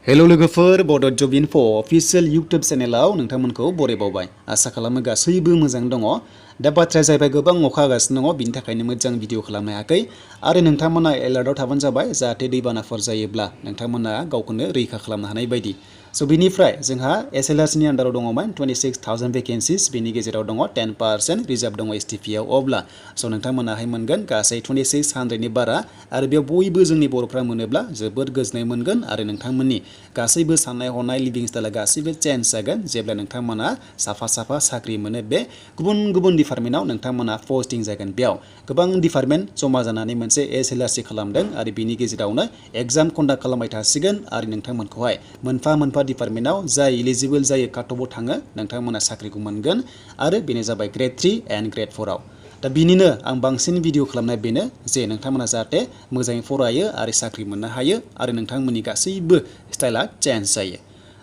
hello लोगोफोर बड Gr.4 अफिशियेल YouTube चेनेलाव नोंथांमोनखौ बरायबावबाय आसा खालामो गासैबो मोजां दङ दा बाथ्राया जाहैबाय गोबां अखा हागासिनो दङ बिनि थाखायनो मोजां भिडिअ खालामनो हायाखै आरो नोंथांमोना एलार्टआव थाबानो जाबाय जाहाथे दैबानाफोर जायोब्ला नोंथांमोना गावखौनो रैखा खालामनो हानाय बायदि स' बिनिफ्राय जोंहा SLRC नि आन्डाराव दङमोन 26,000 भेकेन्सिस बिनि गेजेराव दङ 10% रिजार्भ दङ STP आव अब्ला स' नोंथांमोनाहाय मोनगोन गासै 2600 नि बारा आरो बेयाव बयबो जोंनि बर'फ्रा मोनोब्ला जोबोद गोजोननाय मोनगोन आरो नोंथांमोननि गासैबो साननाय हनाय लिभिं स्टाइला गासैबो चेन्ज जागोन जेब्ला नोंथांमोना साफा साख्रि मोनो बे गुबुन गुबुन डिपार्टमेन्टआव नोंथांमोना पस्टिं जागोन बेयाव गोबां डिपार्टमेन्ट जमा जानानै मोनसे SLRC खालामदों आरो बिनि गेजेरावनो एग्जाम कन्डाक्ट खालामबाय थासिगोन आरो नोंथांमोनखौहाय मोनफा डिपार्टमेन्टआव जाय इलिजिबल जायो काटअफआव थाङो नोंथांमोना साख्रिखौ मोनगोन आरो बेनो जाबाय Gr.3 एन्ड Gr.4 आव दा बिनिनो आं बांसिन भिडिअ खालामनाय बेनो जे नोंथांमोना जाहाथे मोजाङै फरायो आरो साख्रि मोननो हायो आरो नोंथांमोननि गासैबो स्टाइला चेन्ज जायो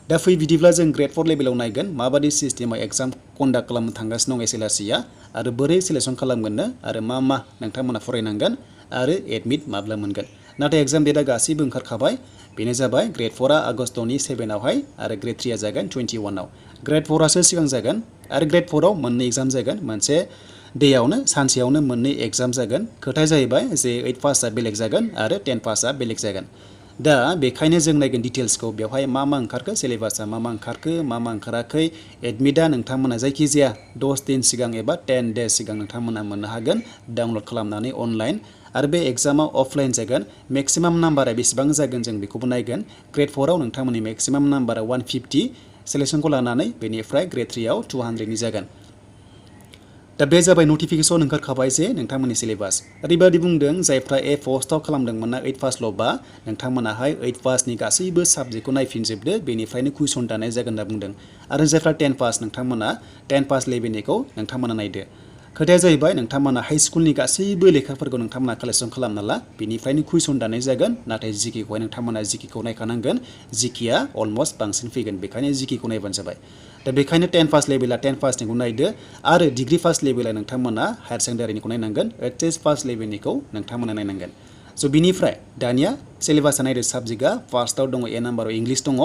दा फै बिदिब्ला जों Gr.4 लेभेलाव नायगोन माबादि सिस्टेमाव एग्जाम कन्डाक्ट खालामनो थांगासिनो दं SLRC आ आरो बोरै सिलेक्सन खालामगोननो आरो मा नोंथांमोना फरायनांगोन आरो एडमिट माब्ला मोनगोन नाथाय एग्जाम डेटआ गासैबो ओंखारखाबाय बेनो जाबाय Gr.4 आ आगस्तनि 7 आवहाय आरो Gr.3 आ जागोन 21 आव Gr.4 आसो सिगां जागोन आरो Gr.4 आव मोननै एग्जाम जागोन मोनसे डेयावनो सानसेयावनो मोननै एग्जाम जागोन खोथाया जाहैबाय जे 8 पासआ बेलेग जागोन आरो 10 पासआ बेलेग जागोन दा बेखायनो जों नायगोन डिटेल्सखौ बेवहाय मा ओंखारखो सिलेबासआ मा ओंखारखो मा ओंखाराखै एडमिटआ नोंथांमोना जायखिजाया 10 दिन सिगां एबा 10 डेज सिगां नोंथांमोना मोननो हागोन डाउनलड खालामनानै अनलाइन आरो बे एग्जामाव अफलाइन जागोन मेक्सिमाम नाम्बारा बेसेबां जागोन जों बेखौबो नायगोन Gr.4 आव नोंथांमोननि मेक्सिमाम नाम्बारा 150 सिलेक्शनखौ लानानै बेनिफ्राय Gr.3 आव 200 नि जागोन दा बे जाबाय नटिफिकेसन ओंखारखाबाय जे नोंथांमोननि सिलेबास ओरैबायदि बुंदों जायफ्रा ए पस्टआव खालामदोंमोनना 8 पासल'बा नोंथांमोनाहाय 8 पासनि गासैबो साबजेक्टखौ नायफिनजोबदो बेनिफ्रायनो कुइसन दानाय जागोन होनना बुंदों आरो जायफ्रा 10 पास नोंथांमोना 10 पास लेभेलनिखौ नोंथांमोना नायदो खोथाया जाहैबाय नोंथांमोना हाई स्कुलनि गासैबो लेखाफोरखौ नोंथांमोना कालेक्शन खालामना ला बेनिफ्रायनो कुइसन दानाय जागोन नाथाय जिकेखौहाय नोंथांमोना जिकेखौ नायखानांगोन जिकेआ अलमस्ट बांसिन फैगोन बेखायनो जिकेखौ नायबानो जाबाय दा बेखायनो 10 पास लेभेला 10 पासनिखौ नायदो आरो डिग्री पास लेभेला नोंथांमोना हायार सेकेन्डारिनिखौ नायनांगोन HS पास लेभेलनिखौ नोंथांमोना नायनांगोन स' बिनिफ्राय दानिया सिलेबासा नायदो साबजेक्टआ फार्स्टआव दङ ए नाम्बाराव इंलिश दङ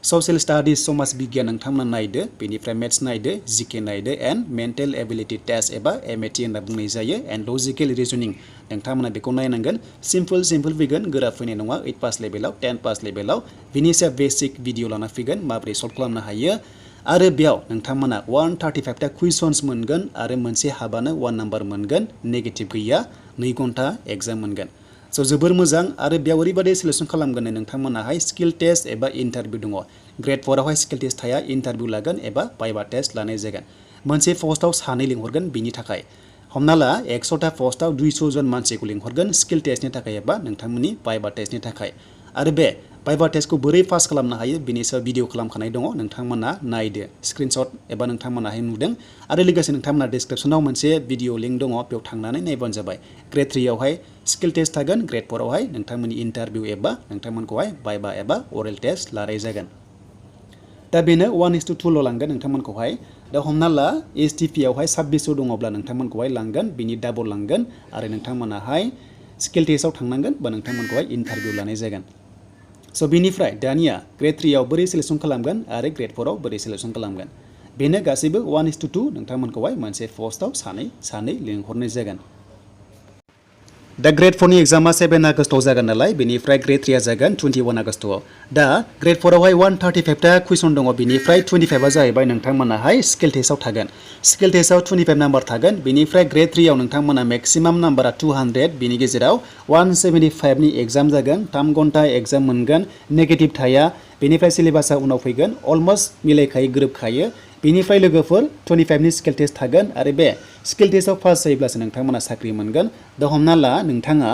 ससियेल स्टाडिज समाज बिगियान नोंथांमोना नायदो बेनिफ्राय मेथ्स नायदो जिके नायदो एन्ड मेन्टेल एबिलिटि टेस्ट एबा MAT होनना बुंनाय जायो एन्ड लजिकेल रिजनिं नोंथांमोना बेखौ नायनांगोन सिम्पल फैगोन गोरा फैनाय नङा 8 पास लेभेलाव 10 पास लेभेलाव बिनि सायाव बेसिक भिडिअ लाना फैगोन माबोरै सल्भ खालामनो हायो आरो बेयाव नोंथांमोना 135 टा कुइसन्स मोनगोन आरो मोनसे हाबानो 1 नाम्बार मोनगोन नेगेटिभ गैया 2 घन्टा एग्जाम मोनगोन स' जोबोर मोजां आरो बेयाव ओरैबायदि सिलेक्शन खालामगोन नोंथांमोनाहाय स्किल टेस्ट एबा इन्टारभिउ दङ Gr.4 आवहाय स्किल टेस्ट थाया इन्टारभिउ लागोन एबा भाइभा टेस्ट लानाय जागोन मोनसे पस्टआव सानै लिंहरगोन बिनि थाखाय हमना ला 100 टा पस्टआव 200 जन मानसिखौ लिंहरगोन स्किल टेस्टनि थाखाय एबा नोंथांमोननि भाइभा टेस्टनि थाखाय आरो बे भाइभा टेस्टखौ बोरै पास खालामनो हायो बेनि सायाव भिडिअ खालामखानाय दङ नोंथांमोना नायदो स्क्रिनशट एबा नोंथांमोनाहाय नुदों आरो लोगोसे नोंथांमोना डिसक्रिपसनाव मोनसे भिडिअ लिंक दङ बेयाव थांनानै नायबानो जाबाय Gr.3 आवहाय स्किल टेस्ट थागोन Gr.4 आवहाय नोंथांमोननि इन्टारभिउ एबा नोंथांमोनखौहाय भाइभा एबा अरेल टेस्ट लानाय जागोन दा बेनो 1:2 ल' लांगोन नोंथांमोनखौहाय दा हमना ला STP आवहाय 2600 दङब्ला नोंथांमोनखौहाय लांगोन बिनि डाबल लांगोन आरो नोंथांमोनाहाय स्किल टेस्टआव थांनांगोन बा नोंथांमोनखौहाय इन्टारभिउ लानाय जागोन स' बिनिफ्राय दानिया Gr.3 आव बोरै सिलेक्शन खालामगोन आरो Gr.4 आव बोरै सिलेक्शन खालामगोन बेनो गासैबो 1:2 नोंथांमोनखौहाय मोनसे पस्टआव सानै लिंहरनाय जागोन दा Gr.4 नि एग्जामा 7 आगस्टआव जागोन नालाय बेनिफ्राय Gr.3 आ जागोन 21 आगस्टआव दा Gr.4 आवहाय 135 टा कुइसन दङ बेनिफ्राय 25 आ जाहैबाय नोंथांमोनाहाय स्किल टेस्टआव थागोन स्किल टेस्टआव 25 नाम्बार थागोन बेनिफ्राय Gr.3 आव नोंथांमोना मेक्सिमाम नाम्बारा 200 बिनि गेजेराव 175 नि एग्जाम जागोन 3 घन्टा एग्जाम मोनगोन नेगेटिभ थाया बेनिफ्राय सिलेबासा उनाव फैगोन अलमस्ट मिलायखायो गोरोबखायो बेनिफ्राय लोगोफोर 25 नि स्किल टेस्ट थागोन आरो बे स्किल टेस्टआव पास जायोब्लासो नोंथांमोना साख्रि मोनगोन दा हमना ला नोंथाङा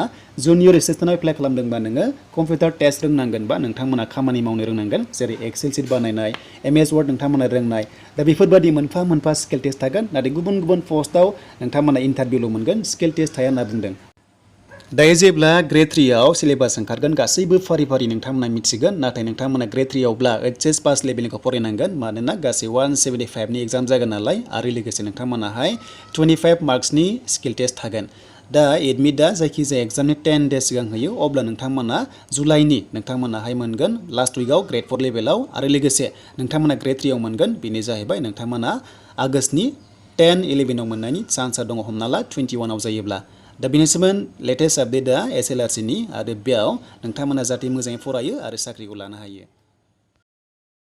जुनियर एसिस्टेन्टआव एप्लाइ खालामदोंबा नोङो कम्पिउटार टेस्ट रोंनांगोन बा नोंथांमोना खामानि मावनो रोंनांगोन जेरै एक्सेल शीट बानायनाय MS Word नोंथांमोना रोंनाय दा बेफोरबायदि मोनफा स्किल टेस्ट थागोन नाथाय गुबुन पस्टआव नोंथांमोना इन्टारभिउल' मोनगोन स्किल टेस्ट थाया होनना बुंदों दायो जेब्ला Gr.3 आव सिलेबास ओंखारगोन गासैबो फारि नोंथांमोना मिथिगोन नाथाय नोंथांमोना Gr.3 आवब्ला HS पास लेभेलनिखौ फरायनांगोन मानोना गासै 175 नि एग्जाम जागोन नालाय आरो लोगोसे नोंथांमोनाहाय 25 मार्क्सनि स्किल टेस्ट थागोन दा एडमिटआ जायखिजाया एग्जामनि 10 डेज सिगां होयो अब्ला नोंथांमोना जुलाइनि नोंथांमोनाहाय मोनगोन लास्ट उइकआव ग्रेड 4 लेभेलाव आरो लोगोसे नोंथांमोना ग्रेड 3 आव मोनगोन बेनो जाहैबाय नोंथांमोना आगस्टनि 10, 11 आव मोननायनि चान्सआ दङ हमना ला 21 आव जायोब्ला दा बेनिसिमोन लेटेस्ट आपडेटआ SLRC नि आरो बेयाव नोंथांमोना जाहाथे मोजाङै फरायो आरो साख्रिखौ लानो हायो